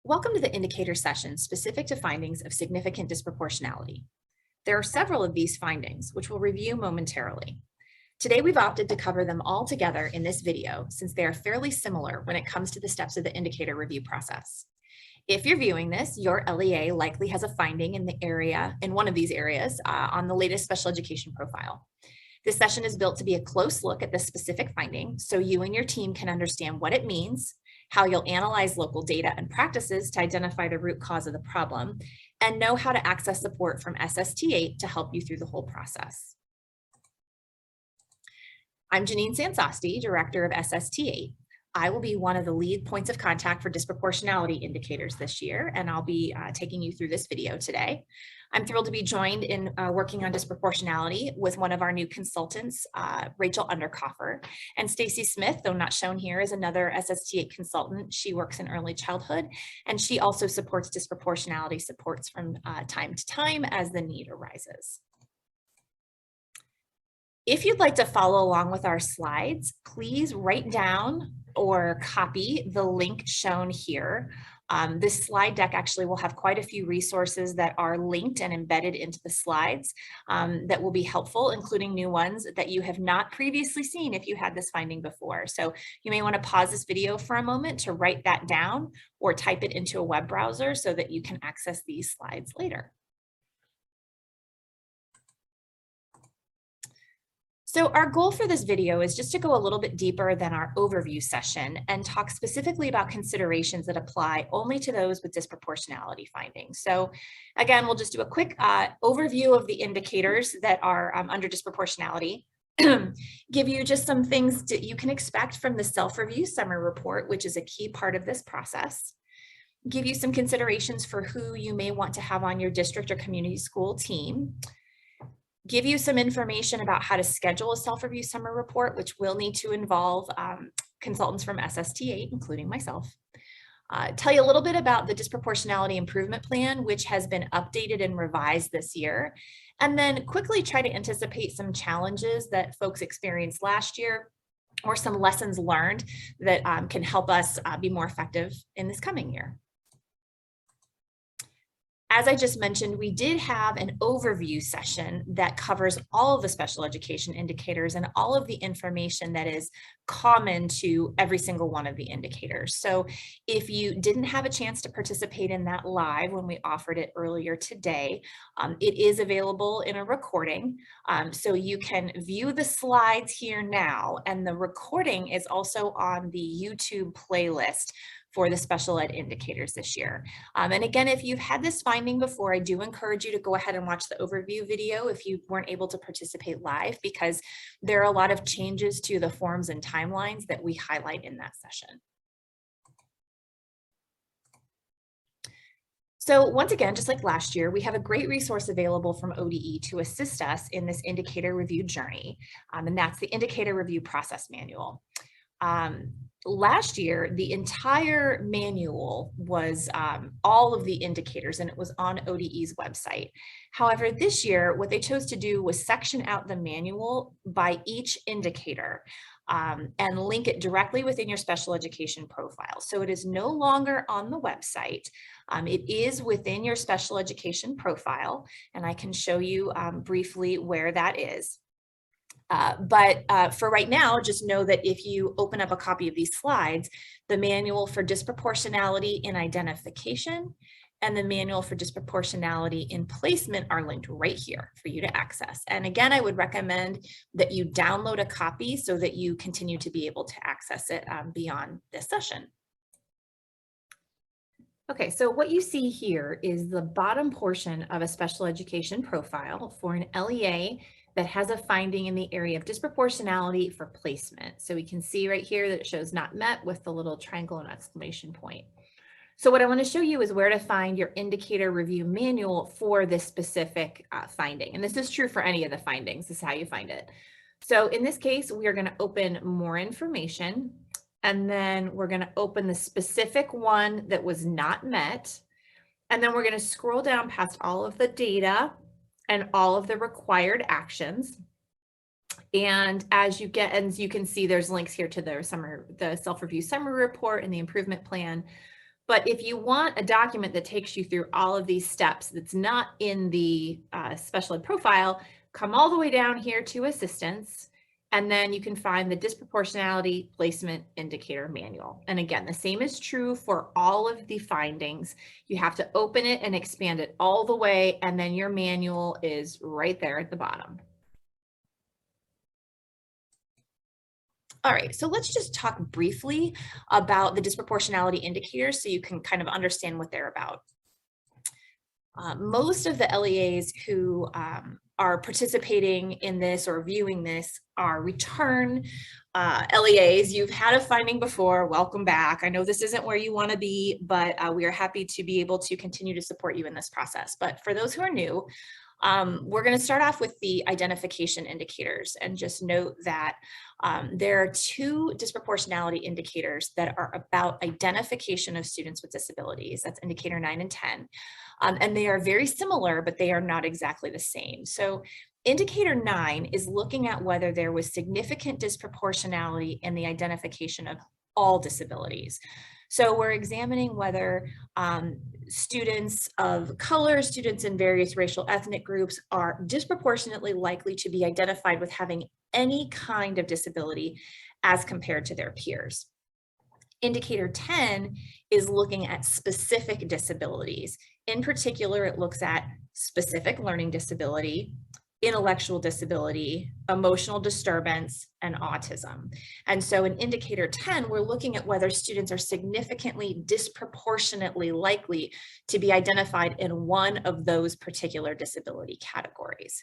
Welcome to the indicator session specific to findings of significant disproportionality. There are several of these findings, which we'll review momentarily. Today, we've opted to cover them all together in this video since they are fairly similar when it comes to the steps of the indicator review process. If you're viewing this, your LEA likely has a finding in one of these areas on the latest special education profile. This session is built to be a close look at this specific finding so you and your team can understand what it means, how you'll analyze local data and practices to identify the root cause of the problem, and know how to access support from SST8 to help you through the whole process. I'm Janine Sansasti, Director of SST8. I will be one of the lead points of contact for disproportionality indicators this year, and I'll be taking you through this video today. I'm thrilled to be joined in working on disproportionality with one of our new consultants, Rachel Underkoffer, and Stacy Smith, though not shown here, is another SST8 consultant. She works in early childhood, and she also supports disproportionality supports from time to time as the need arises. If you'd like to follow along with our slides, please write down or copy the link shown here. This slide deck actually will have quite a few resources that are linked and embedded into the slides that will be helpful, including new ones that you have not previously seen if you had this finding before. So you may want to pause this video for a moment to write that down or type it into a web browser so that you can access these slides later. So our goal for this video is just to go a little bit deeper than our overview session and talk specifically about considerations that apply only to those with disproportionality findings. So again, we'll just do a quick overview of the indicators that are under disproportionality, give you just some things that you can expect from the self-review summary report, which is a key part of this process, give you some considerations for who you may want to have on your district or community school team, give you some information about how to schedule a self-review summary report, which will need to involve consultants from SST8, including myself. Tell you a little bit about the disproportionality improvement plan, which has been updated and revised this year, and then quickly try to anticipate some challenges that folks experienced last year or some lessons learned that can help us be more effective in this coming year. As I just mentioned, we did have an overview session that covers all of the special education indicators and all of the information that is common to every single one of the indicators. So if you didn't have a chance to participate in that live when we offered it earlier today, it is available in a recording. So you can view the slides here now, and the recording is also on the YouTube playlist for the special ed indicators this year. And again, if you've had this finding before, I do encourage you to go ahead and watch the overview video if you weren't able to participate live, because there are a lot of changes to the forms and timelines that we highlight in that session. So once again, just like last year, we have a great resource available from ODE to assist us in this indicator review journey, and that's the Indicator Review Process Manual. Last year, the entire manual was all of the indicators, and it was on ODE's website. However, this year, what they chose to do was section out the manual by each indicator and link it directly within your special education profile. So it is no longer on the website. It is within your special education profile, and I can show you briefly where that is. But for right now, just know that if you open up a copy of these slides, the manual for disproportionality in identification and the manual for disproportionality in placement are linked right here for you to access. And again, I would recommend that you download a copy so that you continue to be able to access it beyond this session. Okay, so what you see here is the bottom portion of a special education profile for an LEA that has a finding in the area of disproportionality for placement. So we can see right here that it shows not met with the little triangle and exclamation point. So what I want to show you is where to find your indicator review manual for this specific finding. And this is true for any of the findings. This is how you find it. So in this case, we are going to open more information, and then we're going to open the specific one that was not met. And then we're going to scroll down past all of the data and all of the required actions. And as you can see, there's links here to the self-review summary report and the improvement plan. But if you want a document that takes you through all of these steps that's not in the special ed profile, come all the way down here to assistance, and then you can find the Disproportionality Placement Indicator Manual. And again, the same is true for all of the findings. You have to open it and expand it all the way, and then your manual is right there at the bottom. All right, so let's just talk briefly about the disproportionality indicators so you can kind of understand what they're about. Most of the LEAs who are participating in this or viewing this are return LEAs. You've had a finding before, welcome back. I know this isn't where you want to be, but we are happy to be able to continue to support you in this process. But for those who are new, we're going to start off with the identification indicators, and just note that there are two disproportionality indicators that are about identification of students with disabilities. That's indicator 9 and 10. And they are very similar, but they are not exactly the same. So indicator 9 is looking at whether there was significant disproportionality in the identification of all disabilities. So we're examining whether students of color, students in various racial ethnic groups are disproportionately likely to be identified with having any kind of disability as compared to their peers. Indicator 10 is looking at specific disabilities. In particular, it looks at specific learning disability, intellectual disability, emotional disturbance, and autism. And so in indicator 10, we're looking at whether students are significantly disproportionately likely to be identified in one of those particular disability categories.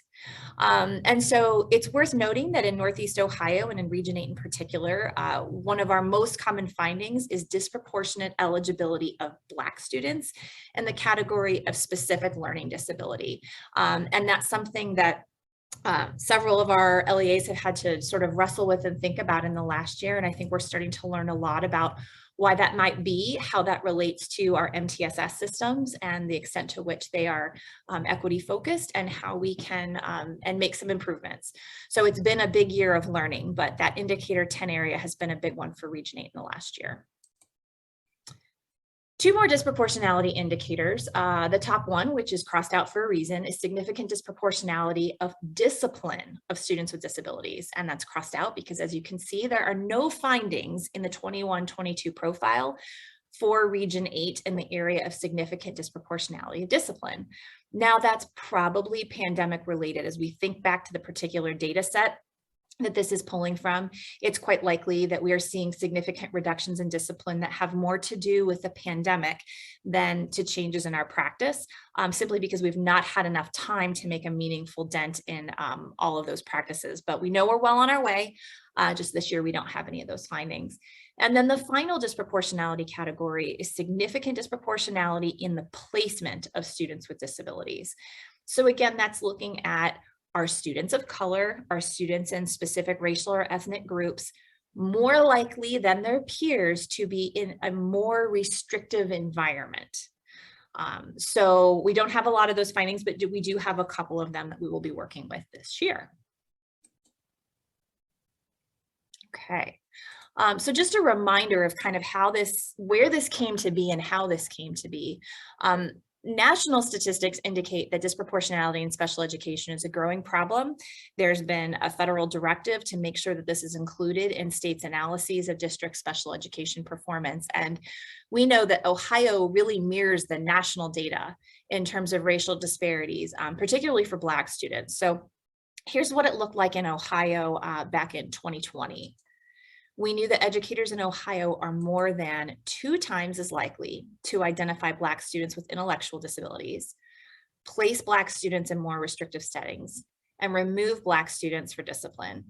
And so it's worth noting that in Northeast Ohio and in Region 8 in particular, one of our most common findings is disproportionate eligibility of Black students in the category of specific learning disability. And that's something that several of our LEAs have had to sort of wrestle with and think about in the last year. And I think we're starting to learn a lot about why that might be, how that relates to our MTSS systems and the extent to which they are equity focused, and how we can and make some improvements. So it's been a big year of learning, but that indicator 10 area has been a big one for Region 8 in the last year. Two more disproportionality indicators. The top one, which is crossed out for a reason, is significant disproportionality of discipline of students with disabilities. And that's crossed out because, as you can see, there are no findings in the 21-22 profile for Region 8 in the area of significant disproportionality of discipline. Now, that's probably pandemic related. As we think back to the particular data set that this is pulling from, it's quite likely that we are seeing significant reductions in discipline that have more to do with the pandemic than to changes in our practice, simply because we've not had enough time to make a meaningful dent in all of those practices. But we know we're well on our way. Just this year, we don't have any of those findings. And then the final disproportionality category is significant disproportionality in the placement of students with disabilities. So again, that's looking at our students of color, our students in specific racial or ethnic groups, more likely than their peers to be in a more restrictive environment. So we don't have a lot of those findings, but we do have a couple of them that we will be working with this year. Okay. So just a reminder of kind of how where this came to be and how this came to be. National statistics indicate that disproportionality in special education is a growing problem. There's been a federal directive to make sure that this is included in states' analyses of district special education performance. And we know that Ohio really mirrors the national data in terms of racial disparities, particularly for Black students. So here's what it looked like in Ohio back in 2020. We knew that educators in Ohio are more than 2 times as likely to identify Black students with intellectual disabilities, place Black students in more restrictive settings, and remove Black students for discipline,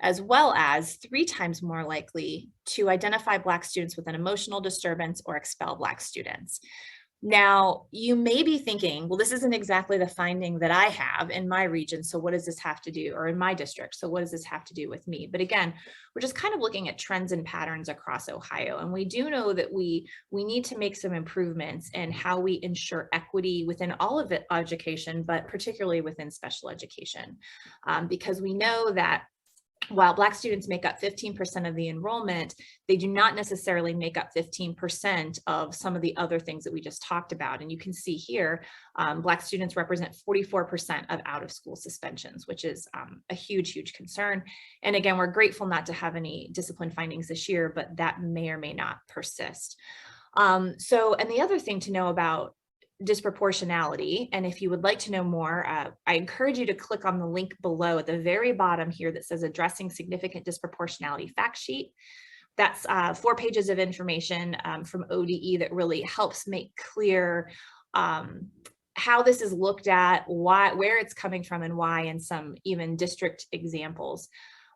as well as 3 times more likely to identify Black students with an emotional disturbance or expel Black students. Now, you may be thinking, well, this isn't exactly the finding that I have in my region, so what does this have to do, or in my district, so what does this have to do with me? But again, we're just kind of looking at trends and patterns across Ohio, and we do know that we need to make some improvements in how we ensure equity within all of education, but particularly within special education, because we know that while Black students make up 15% of the enrollment, they do not necessarily make up 15% of some of the other things that we just talked about. And you can see here, Black students represent 44% of out-of-school suspensions, which is a huge, huge concern. And again, we're grateful not to have any discipline findings this year, but that may or may not persist. And the other thing to know about disproportionality, and if you would like to know more, I encourage you to click on the link below at the very bottom here that says Addressing Significant Disproportionality Fact Sheet. That's 4 pages of information from ODE that really helps make clear how this is looked at, where it's coming from and why, and some even district examples.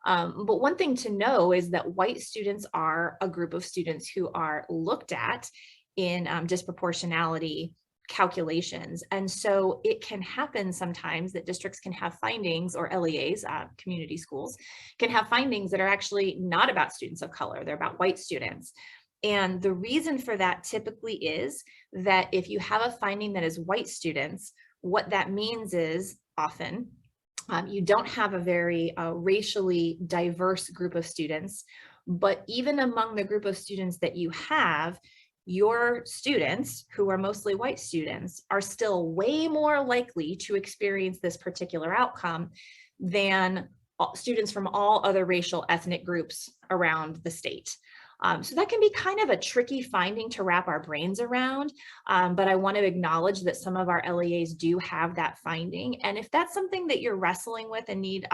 But one thing to know is that white students are a group of students who are looked at in disproportionality calculations. And so it can happen sometimes that districts can have findings, or LEAs, community schools, can have findings that are actually not about students of color, they're about white students. And the reason for that typically is that if you have a finding that is white students, what that means is often you don't have a very racially diverse group of students, but even among the group of students that you have, your students, who are mostly white students, are still way more likely to experience this particular outcome than students from all other racial ethnic groups around the state. So that can be kind of a tricky finding to wrap our brains around, but I want to acknowledge that some of our LEAs do have that finding. And if that's something that you're wrestling with and need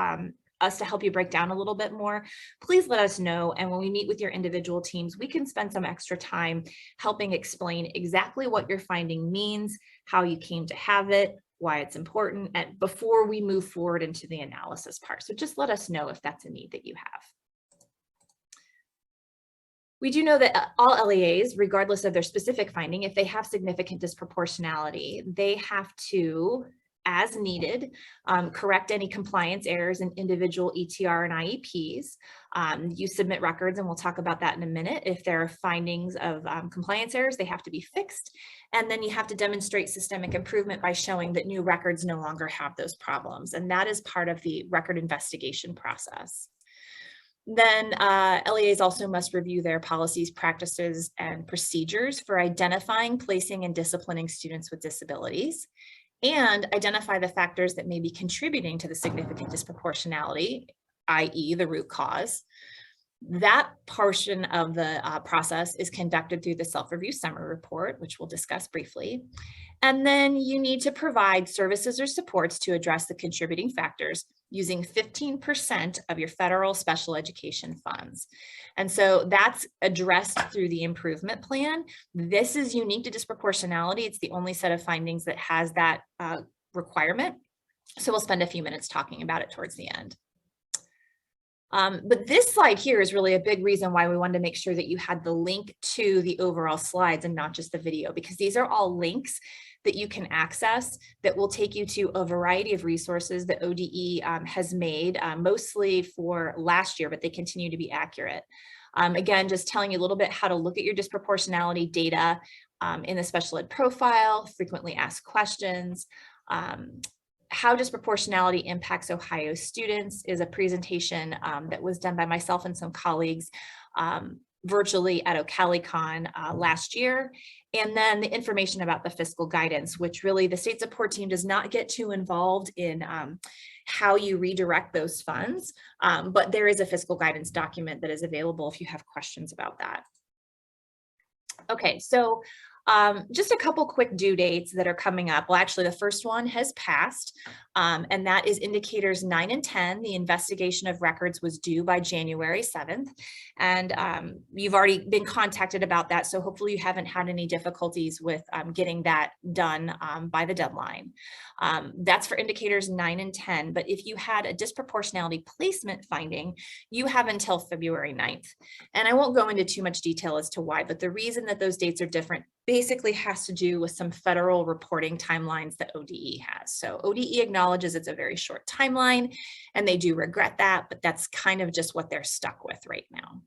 us to help you break down a little bit more, please let us know. And when we meet with your individual teams, we can spend some extra time helping explain exactly what your finding means, how you came to have it, why it's important, and before we move forward into the analysis part. So just let us know if that's a need that you have. We do know that all LEAs, regardless of their specific finding, if they have significant disproportionality, they have to, as needed, correct any compliance errors in individual ETR and IEPs. You submit records, and we'll talk about that in a minute. If there are findings of compliance errors, they have to be fixed. And then you have to demonstrate systemic improvement by showing that new records no longer have those problems. And that is part of the record investigation process. Then LEAs also must review their policies, practices, and procedures for identifying, placing, and disciplining students with disabilities, and identify the factors that may be contributing to the significant disproportionality, i.e. the root cause. That portion of the process is conducted through the self-review summary report, which we'll discuss briefly. And then you need to provide services or supports to address the contributing factors using 15% of your federal special education funds. And so that's addressed through the improvement plan. This is unique to disproportionality. It's the only set of findings that has that requirement. So we'll spend a few minutes talking about it towards the end. But this slide here is really a big reason why we wanted to make sure that you had the link to the overall slides and not just the video, because these are all links that you can access that will take you to a variety of resources that ODE has made, mostly for last year, but they continue to be accurate. Again, just telling you a little bit how to look at your disproportionality data in the special ed profile, frequently asked questions. How disproportionality impacts Ohio students is a presentation that was done by myself and some colleagues virtually at OCaliCon last year. And then the information about the fiscal guidance, which really the state support team does not get too involved in how you redirect those funds, but there is a fiscal guidance document that is available if you have questions about that. Okay, so just a couple quick due dates that are coming up. Well, actually, the first one has passed, and that is indicators 9 and 10. The investigation of records was due by January 7th, and you've already been contacted about that, so hopefully you haven't had any difficulties with getting that done by the deadline. That's for indicators 9 and 10, but if you had a disproportionality placement finding, you have until February 9th. And I won't go into too much detail as to why, but the reason that those dates are different basically has to do with some federal reporting timelines that ODE has. So ODE acknowledges it's a very short timeline, and they do regret that, but that's kind of just what they're stuck with right now.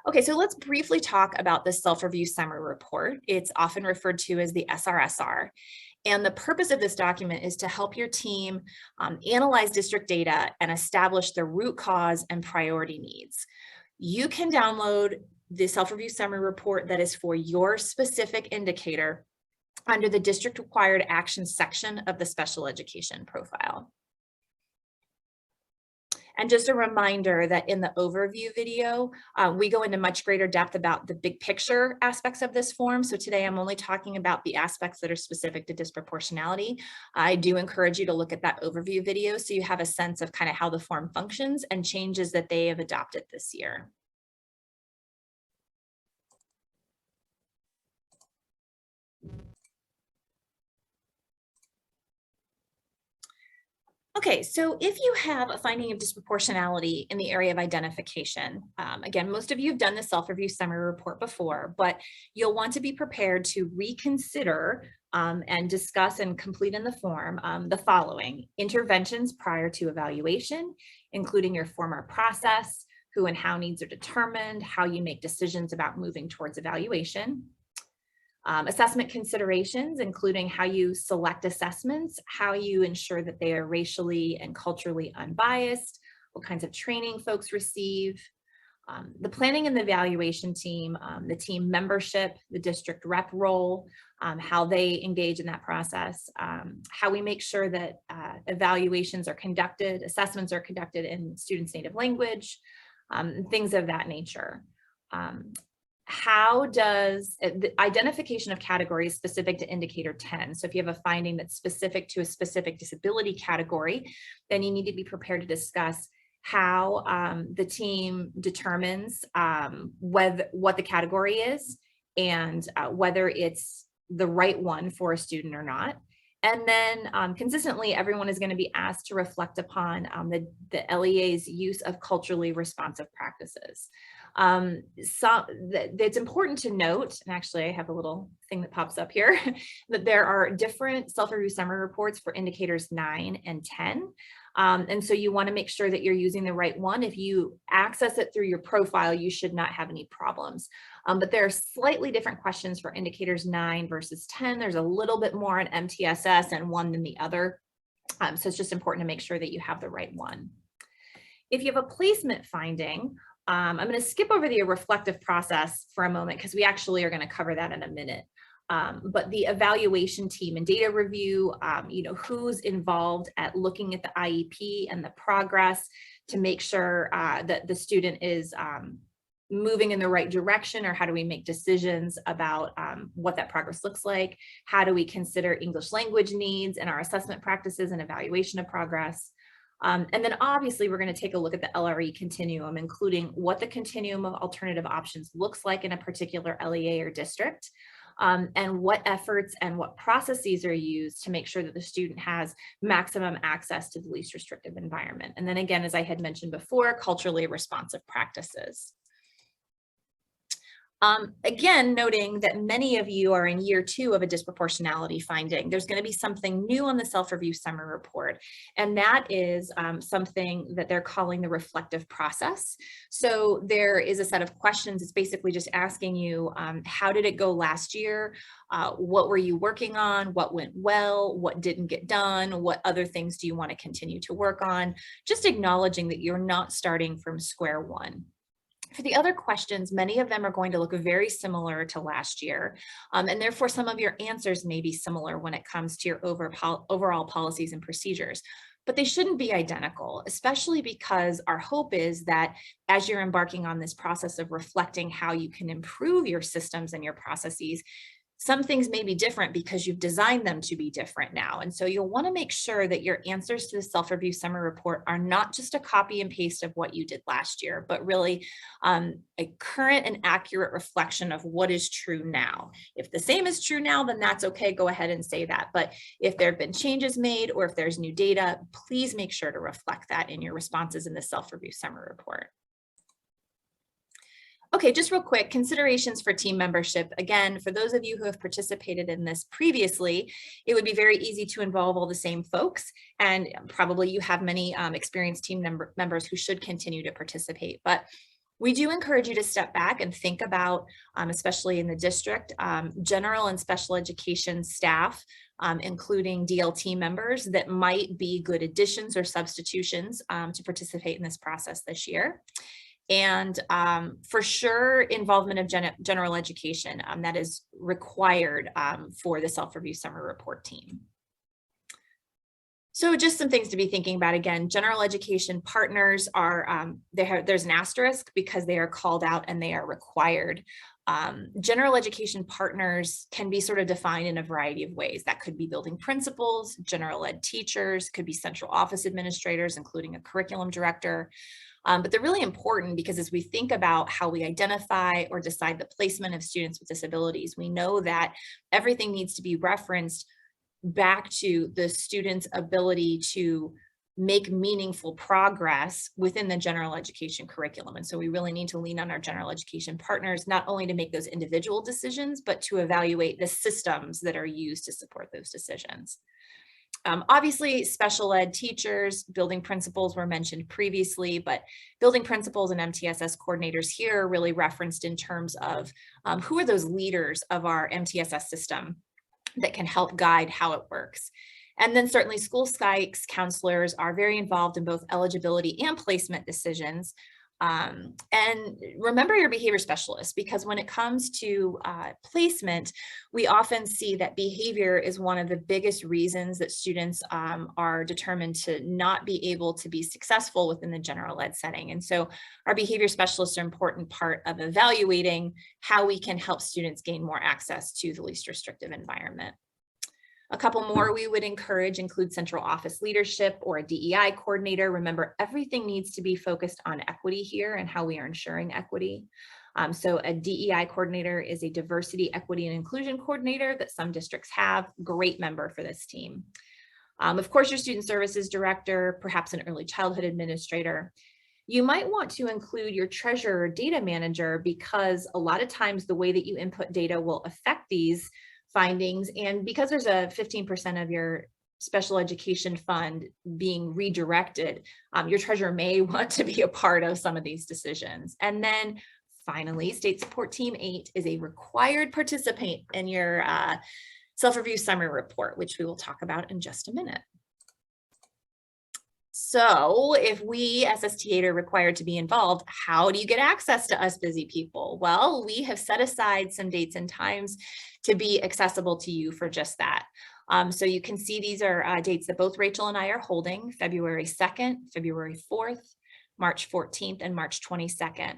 Okay, so let's briefly talk about the self-review summary report. It's often referred to as the SRSR. And the purpose of this document is to help your team analyze district data and establish the root cause and priority needs. You can download the self-review summary report that is for your specific indicator under the district required actions section of the special education profile. And just a reminder that in the overview video, we go into much greater depth about the big picture aspects of this form. So today I'm only talking about the aspects that are specific to disproportionality. I do encourage you to look at that overview video so you have a sense of kind of how the form functions and changes that they have adopted this year. Okay, so if you have a finding of disproportionality in the area of identification, again, most of you have done the self-review summary report before, but you'll want to be prepared to reconsider and discuss and complete in the form the following: interventions prior to evaluation, including your former process, who and how needs are determined, how you make decisions about moving towards evaluation. Assessment considerations, including how you select assessments, how you ensure that they are racially and culturally unbiased, what kinds of training folks receive, the planning and the evaluation team, the team membership, the district rep role, how they engage in that process, how we make sure that evaluations are conducted, assessments are conducted in students' native language, things of that nature. How does the identification of categories specific to indicator 10? So if you have a finding that's specific to a specific disability category, then you need to be prepared to discuss how the team determines what the category is and whether it's the right one for a student or not. And then consistently, everyone is going to be asked to reflect upon the LEA's use of culturally responsive practices. It's important to note, and actually I have a little thing that pops up here, that there are different self-review summary reports for indicators 9 and 10. And so you want to make sure that you're using the right one. If you access it through your profile, you should not have any problems. But there are slightly different questions for indicators 9 versus 10. There's a little bit more on MTSS and one than the other. So it's just important to make sure that you have the right one. If you have a placement finding, I'm going to skip over the reflective process for a moment because we actually are going to cover that in a minute. But the evaluation team and data review, who's involved at looking at the IEP and the progress to make sure that the student is moving in the right direction, or how do we make decisions about what that progress looks like? How do we consider English language needs in our assessment practices and evaluation of progress? And then obviously we're going to take a look at the LRE continuum, including what the continuum of alternative options looks like in a particular LEA or district, and what efforts and what processes are used to make sure that the student has maximum access to the least restrictive environment. And then again, as I had mentioned before, culturally responsive practices. Again, noting that many of you are in year 2 of a disproportionality finding, there's going to be something new on the self-review summary report, and that is something that they're calling the reflective process. So there is a set of questions. It's basically just asking you, how did it go last year? What were you working on? What went well? What didn't get done? What other things do you want to continue to work on? Just acknowledging that you're not starting from square one. For the other questions, many of them are going to look very similar to last year, and therefore some of your answers may be similar when it comes to your overall policies and procedures. But they shouldn't be identical, especially because our hope is that as you're embarking on this process of reflecting how you can improve your systems and your processes, some things may be different because you've designed them to be different now. And so you'll want to make sure that your answers to the self-review summary report are not just a copy and paste of what you did last year, but really a current and accurate reflection of what is true now. If the same is true now, then that's okay. Go ahead and say that. But if there have been changes made or if there's new data, please make sure to reflect that in your responses in the self-review summary report. Okay, just real quick, considerations for team membership. Again, for those of you who have participated in this previously, it would be very easy to involve all the same folks, and probably you have many experienced team members who should continue to participate. But We do encourage you to step back and think about, especially in the district, general and special education staff, including DLT members that might be good additions or substitutions to participate in this process this year. And for sure, involvement of general education that is required for the self-review summary report team. So just some things to be thinking about. Again, general education partners are, there's an asterisk because they are called out and they are required. General education partners can be sort of defined in a variety of ways. That could be building principals, general ed teachers, could be central office administrators, including a curriculum director. But they're really important because as we think about how we identify or decide the placement of students with disabilities, we know that everything needs to be referenced back to the student's ability to make meaningful progress within the general education curriculum. And so we really need to lean on our general education partners, not only to make those individual decisions, but to evaluate the systems that are used to support those decisions. Obviously, special ed teachers, building principals were mentioned previously, but building principals and MTSS coordinators here are really referenced in terms of who are those leaders of our MTSS system that can help guide how it works. And then certainly school psychs, counselors are very involved in both eligibility and placement decisions. And remember your behavior specialist, because when it comes to placement, we often see that behavior is one of the biggest reasons that students are determined to not be able to be successful within the general ed setting. And so our behavior specialists are an important part of evaluating how we can help students gain more access to the least restrictive environment. A couple more we would encourage include central office leadership or a DEI coordinator. Remember, everything needs to be focused on equity here and how we are ensuring equity. So a DEI coordinator is a diversity, equity, and inclusion coordinator that some districts have. Great member for this team. Of course, your student services director, perhaps an early childhood administrator. You might want to include your treasurer or data manager because a lot of times the way that you input data will affect these findings. And because there's a 15% of your special education fund being redirected, your treasurer may want to be a part of some of these decisions. And then finally, State Support Team 8 is a required participant in your self-review summary report, which we will talk about in just a minute. So if we SST8 are required to be involved, how do you get access to us busy people? Well, we have set aside some dates and times to be accessible to you for just that. So you can see these are dates that both Rachel and I are holding: February 2nd, February 4th, March 14th, and March 22nd.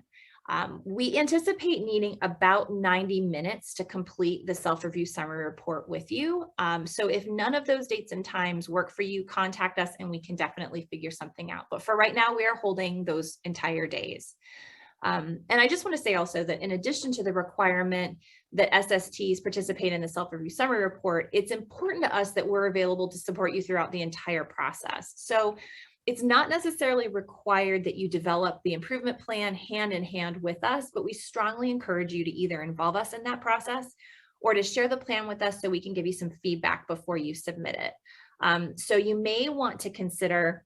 We anticipate needing about 90 minutes to complete the self-review summary report with you. So if none of those dates and times work for you, contact us and we can definitely figure something out. But for right now, we are holding those entire days. And I just want to say also that in addition to the requirement that SSTs participate in the self-review summary report, it's important to us that we're available to support you throughout the entire process. So it's not necessarily required that you develop the improvement plan hand in hand with us, but we strongly encourage you to either involve us in that process or to share the plan with us so we can give you some feedback before you submit it. So you may want to consider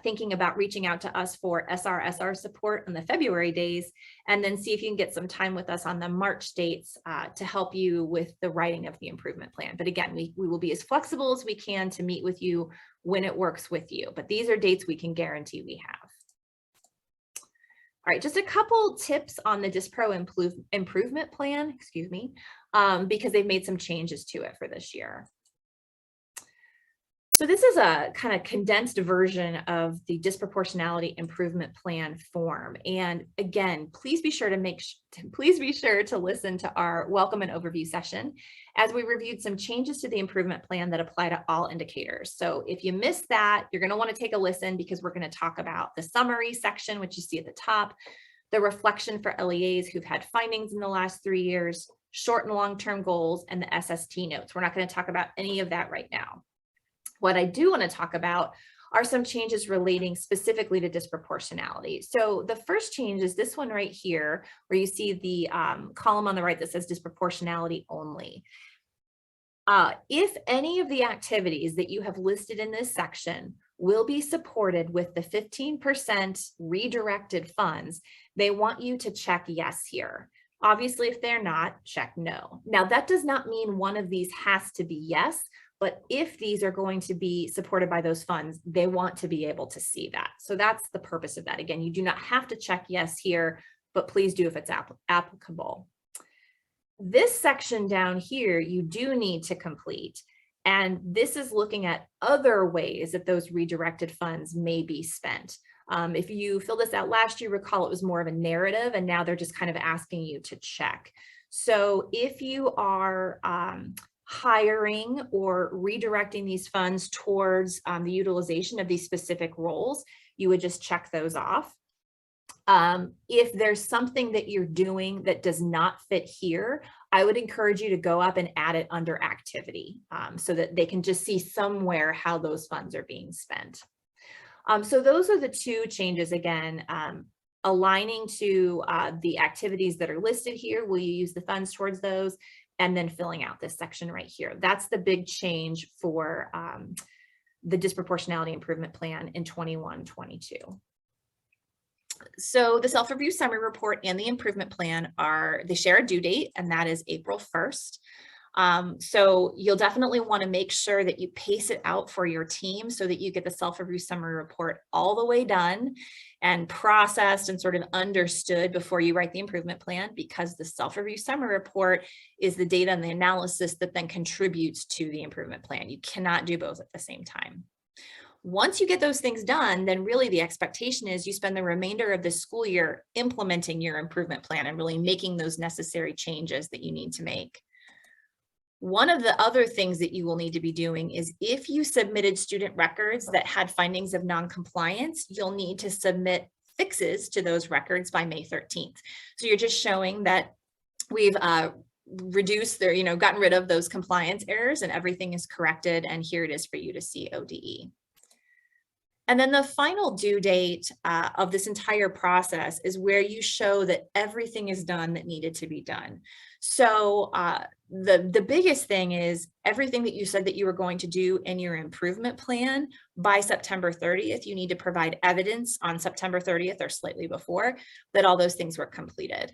thinking about reaching out to us for SR support on the February days, and then see if you can get some time with us on the March dates to help you with the writing of the improvement plan. But again, we will be as flexible as we can to meet with you when it works with you, but these are dates we can guarantee we have. All right, just a couple tips on the Dispro improvement plan, because they've made some changes to it for this year. So this is a kind of condensed version of the disproportionality improvement plan form. And again, please be sure to listen to our welcome and overview session as we reviewed some changes to the improvement plan that apply to all indicators. So if you missed that, you're going to want to take a listen because we're going to talk about the summary section, which you see at the top, the reflection for LEAs who've had findings in the last 3 years, short and long-term goals, and the SST notes. We're not going to talk about any of that right now. What I do want to talk about are some changes relating specifically to disproportionality. So the first change is this one right here, where you see the column on the right that says disproportionality only. If any of the activities that you have listed in this section will be supported with the 15% redirected funds, they want you to check yes here. Obviously, if they're not, check no. Now, that does not mean one of these has to be yes, but if these are going to be supported by those funds, they want to be able to see that. So that's the purpose of that. Again, you do not have to check yes here, but please do if it's applicable. This section down here, you do need to complete. And this is looking at other ways that those redirected funds may be spent. If you filled this out last year, recall it was more of a narrative, and now they're just kind of asking you to check. So if you are hiring or redirecting these funds towards the utilization of these specific roles, you would just check those off. If there's something that you're doing that does not fit here, I would encourage you to go up and add it under activity so that they can just see somewhere how those funds are being spent. So those are the two changes again, aligning to the activities that are listed here. Will you use the funds towards those? And then filling out this section right here. That's the big change for the disproportionality improvement plan in 21-22. So the self-review summary report and the improvement plan they share a due date, and that is April 1st. So you'll definitely want to make sure that you pace it out for your team so that you get the self-review summary report all the way done and processed and sort of understood before you write the improvement plan, because the self-review summary report is the data and the analysis that then contributes to the improvement plan. You cannot do both at the same time. Once you get those things done, then really the expectation is you spend the remainder of the school year implementing your improvement plan and really making those necessary changes that you need to make. One of the other things that you will need to be doing is if you submitted student records that had findings of non-compliance, you'll need to submit fixes to those records by May 13th. So you're just showing that we've reduced their, gotten rid of those compliance errors and everything is corrected, and here it is for you to see ODE. And then the final due date of this entire process is where you show that everything is done that needed to be done. So the biggest thing is everything that you said that you were going to do in your improvement plan by September 30th, you need to provide evidence on September 30th or slightly before that all those things were completed.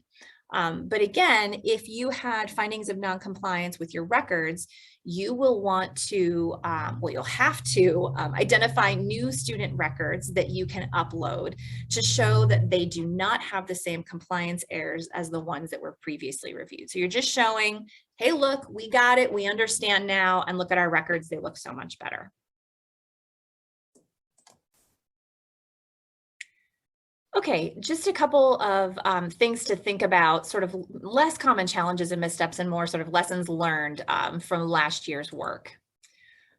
But again, if you had findings of non-compliance with your records, you will want to, you'll have to identify new student records that you can upload to show that they do not have the same compliance errors as the ones that were previously reviewed. So you're just showing, hey, look, we got it, we understand now, and look at our records, they look so much better. Okay, just a couple of things to think about, sort of less common challenges and missteps and more sort of lessons learned from last year's work.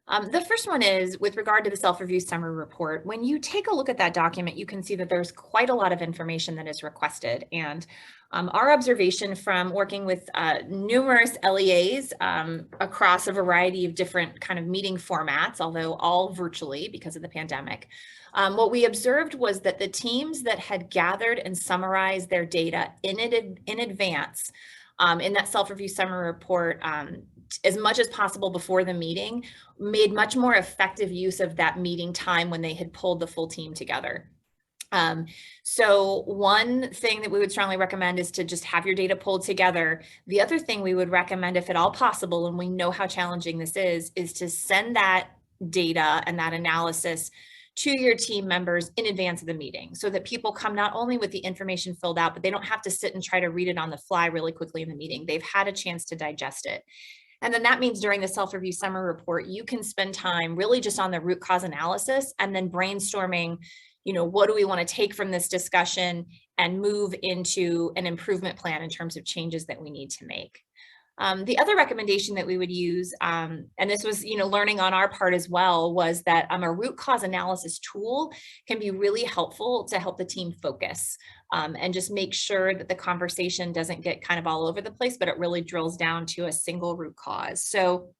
The first one is with regard to the self-review summary report. When you take a look at that document, you can see that there's quite a lot of information that is requested. And our observation from working with numerous LEAs across a variety of different kind of meeting formats, although all virtually because of the pandemic, what we observed was that the teams that had gathered and summarized their data in advance in that self-review summary report, as much as possible before the meeting, made much more effective use of that meeting time when they had pulled the full team together. So one thing that we would strongly recommend is to just have your data pulled together. The other thing we would recommend, if at all possible, and we know how challenging this is to send that data and that analysis to your team members in advance of the meeting so that people come not only with the information filled out, but they don't have to sit and try to read it on the fly really quickly in the meeting. They've had a chance to digest it. And then that means during the self-review summary report, you can spend time really just on the root cause analysis and then brainstorming, what do we want to take from this discussion and move into an improvement plan in terms of changes that we need to make. The other recommendation that we would use, and this was, learning on our part as well, was that a root cause analysis tool can be really helpful to help the team focus and just make sure that the conversation doesn't get kind of all over the place, but it really drills down to a single root cause. So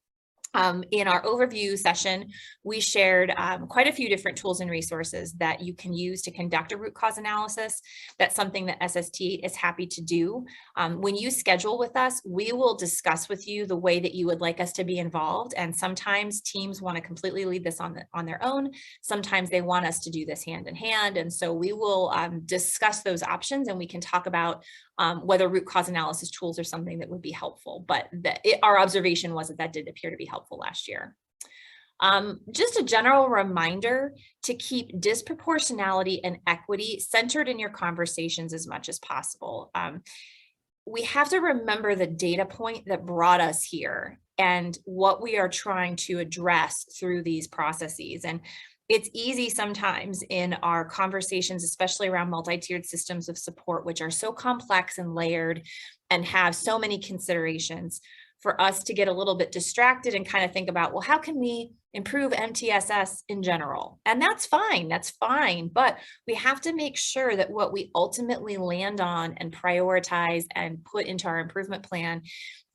In our overview session, we shared quite a few different tools and resources that you can use to conduct a root cause analysis. That's something that SST is happy to do. When you schedule with us, we will discuss with you the way that you would like us to be involved. And sometimes teams want to completely lead this on their own. Sometimes they want us to do this hand in hand. And so we will discuss those options, and we can talk about whether root cause analysis tools are something that would be helpful. But our observation was that did appear to be helpful last year. Just a general reminder to keep disproportionality and equity centered in your conversations as much as possible. We have to remember the data point that brought us here and what we are trying to address through these processes. And it's easy sometimes in our conversations, especially around multi-tiered systems of support, which are so complex and layered and have so many considerations, for us to get a little bit distracted and kind of think about, well, how can we improve MTSS in general? And that's fine. But we have to make sure that what we ultimately land on and prioritize and put into our improvement plan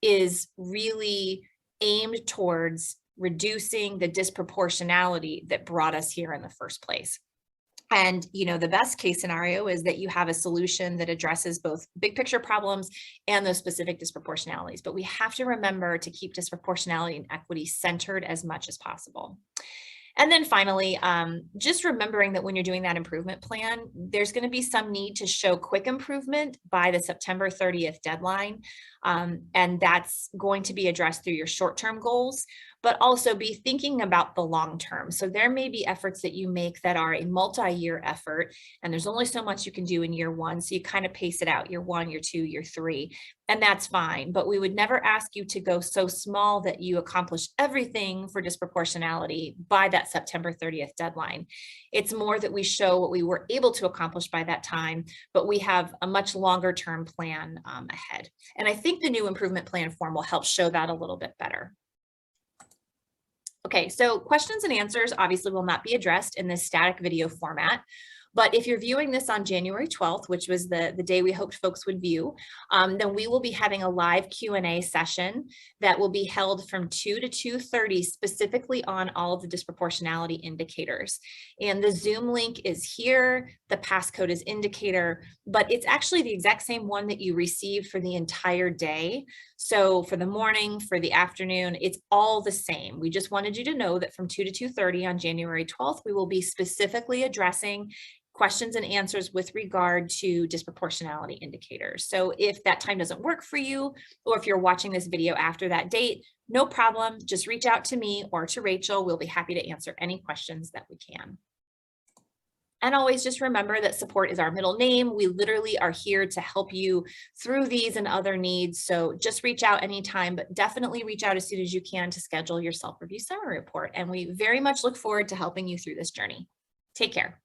is really aimed towards reducing the disproportionality that brought us here in the first place. And, the best case scenario is that you have a solution that addresses both big picture problems and those specific disproportionalities. But we have to remember to keep disproportionality and equity centered as much as possible. And then finally, just remembering that when you're doing that improvement plan, there's going to be some need to show quick improvement by the September 30th deadline. And that's going to be addressed through your short-term goals, but also be thinking about the long term. So there may be efforts that you make that are a multi-year effort, and there's only so much you can do in year one. So you kind of pace it out, year one, year two, year three, and that's fine. But we would never ask you to go so small that you accomplish everything for disproportionality by that September 30th deadline. It's more that we show what we were able to accomplish by that time, but we have a much longer term plan ahead. And I think the new improvement plan form will help show that a little bit better. Okay, so questions and answers obviously will not be addressed in this static video format. But if you're viewing this on January 12th, which was the day we hoped folks would view, then we will be having a live Q&A session that will be held from 2 to 2:30 specifically on all of the disproportionality indicators. And the Zoom link is here, the passcode is indicator, but it's actually the exact same one that you received for the entire day. So for the morning, for the afternoon, it's all the same. We just wanted you to know that from 2 to 2:30 on January 12th, we will be specifically addressing questions and answers with regard to disproportionality indicators. So if that time doesn't work for you, or if you're watching this video after that date, no problem, just reach out to me or to Rachel. We'll be happy to answer any questions that we can. And always just remember that support is our middle name. We literally are here to help you through these and other needs. So just reach out anytime, but definitely reach out as soon as you can to schedule your self-review summary report. And we very much look forward to helping you through this journey. Take care.